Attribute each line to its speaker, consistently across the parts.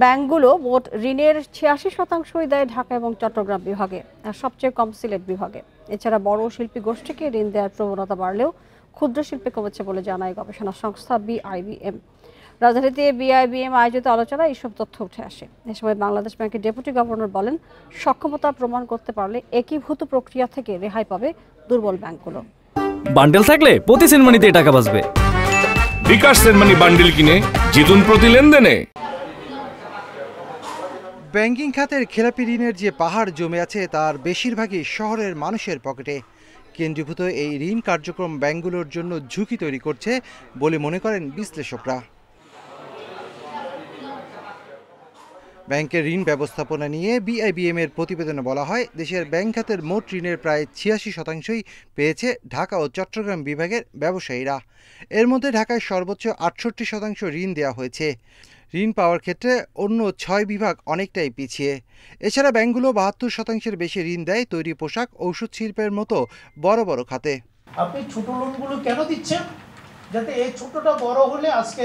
Speaker 1: ব্যাংকগুলো মোট ঋণের ৮৬% দেয় ঢাকা এবং চট্টগ্রাম বিভাগে, আর সবচেয়ে কম সিলেট বিভাগে। এছাড়া বড় শিল্পী গোষ্ঠীকে ঋণ দেওয়ার প্রবণতা বাড়লেও ক্ষুদ্র শিল্পে কমেছে বলে জানায় গবেষণা সংস্থা বিআইবিএম। রাজধানীতে বিআইবিএম আয়োজিত আলোচনায় এইসব তথ্য উঠে আসে। এ সময় বাংলাদেশ ব্যাংকের ডেপুটি গভর্নর বলেন, সক্ষমতা প্রমাণ করতে পারলে একীভূত প্রক্রিয়া থেকে রেহাই পাবে দুর্বল ব্যাংকগুলো।
Speaker 2: বান্ডেল থাকলে প্রতি সেনমানিতে টাকা বাঁচবে।
Speaker 3: বিকাশ সেনমানি বান্ডেল কিনে জিতুন প্রতি লেনদেনে।
Speaker 4: ব্যাংকিং খাতের খেলাপি ঋণের যে পাহাড় জমে আছে তার বেশিরভাগই শহরের মানুষের পকেটে। কেন্দ্রীভূত এই ঋণ কার্যক্রম ব্যাংকগুলোর জন্য ঝুঁকি তৈরি করছে বলে মনে করেন বিশ্লেষকরা। ব্যাংকের ঋণ ব্যবস্থাপনা নিয়ে বিআইবিএম এর প্রতিবেদনে বলা হয়, দেশের ব্যাংক খাতের মোট ঋণের প্রায় ৮৬% পেয়েছে ঢাকা ও চট্টগ্রাম বিভাগের ব্যবসায়ীরা। এর মধ্যে ঢাকায় সর্বোচ্চ ৬৮% ঋণ দেওয়া হয়েছে। ঋণ পাওয়ার ক্ষেত্রে অন্য ৬ বিভাগ অনেকটাই পিছিয়ে। এছাড়া ব্যাংকগুলো ৭২% বেশি ঋণ দেয় তৈরি পোশাক, ঔষধ শিল্পের মতো বড় বড় খাতে।
Speaker 5: আপনি ছোট লোনগুলো কেন দিচ্ছেন? যাতে এই ছোটটা বড় হলে আজকে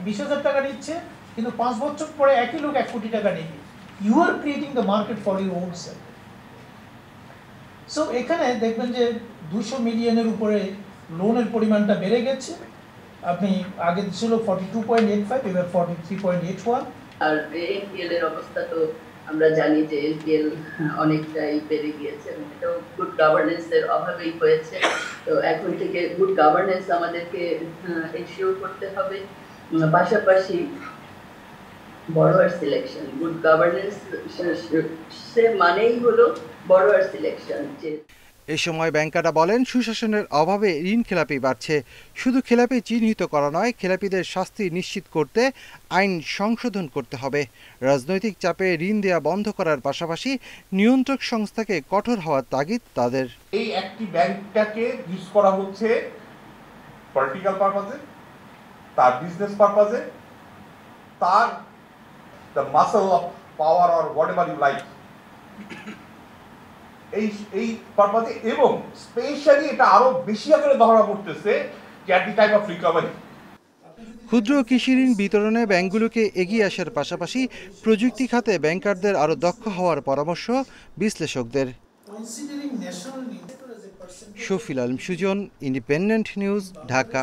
Speaker 5: ২০,০০০ টাকা নিচ্ছে, কিন্তু ৫ বছর পরে একই লোক ১ কোটি টাকা নেবে। You are creating the market for your own self. So এখানে দেখবেন যে ২০০ মিলিয়নের উপরে লোনের পরিমাণটা বেড়ে গেছে। আপনি আগে ছিল 42.85, এবার 43.81।
Speaker 6: আর এনপিএল এর অবস্থা তো আমরা জানি যে এনপিএল অনেকটাই বেড়ে গিয়েছে, এটাও গুড গভর্নেন্স এর অভাবেই হয়েছে। তো এখন থেকে গুড গভর্নেন্স আমাদেরকে এনশিওর করতে হবে। পাশাপাশি বড়োয়ার সিলেকশন, গুড গভর্নেন্স মানেই হলো বড়োয়ার সিলেকশন।
Speaker 4: এ সময় ব্যাংকাররা বলেন, সুশাসনের অভাবে ঋণ খেলাপি বাড়ছে। শুধু খেলাপি চিহ্নিত করা নয়, খেলাপিদের শাস্তি নিশ্চিত করতে আইন সংশোধন করতে হবে। রাজনৈতিক চাপে ঋণ দেওয়া বন্ধ করার পাশাপাশি নিয়ন্ত্রক সংস্থাকে কঠোর হওয়ার তাগিদ তাদের।
Speaker 7: এই একটি ব্যাংকটাকে ইউজ করা হচ্ছে পলিটিক্যাল পারপাজে, তার বিজনেস পারপাজে, তার the muscle of power or whatever you like, এই পারপাজে। এবং স্পেশালি এটা আরো বেশি আকারে ধরা পড়তেছে at the time of recovery.
Speaker 4: ক্ষুদ্র কৃষি ঋণ বিতরণে ব্যাংকগুলোকে এগিয়ে আসার পাশাপাশি প্রযুক্তি খাতে ব্যাংকারদের আরও দক্ষ হওয়ার পরামর্শ বিশ্লেষকদের। Shafil Alam Sujan, independent news, Dhaka.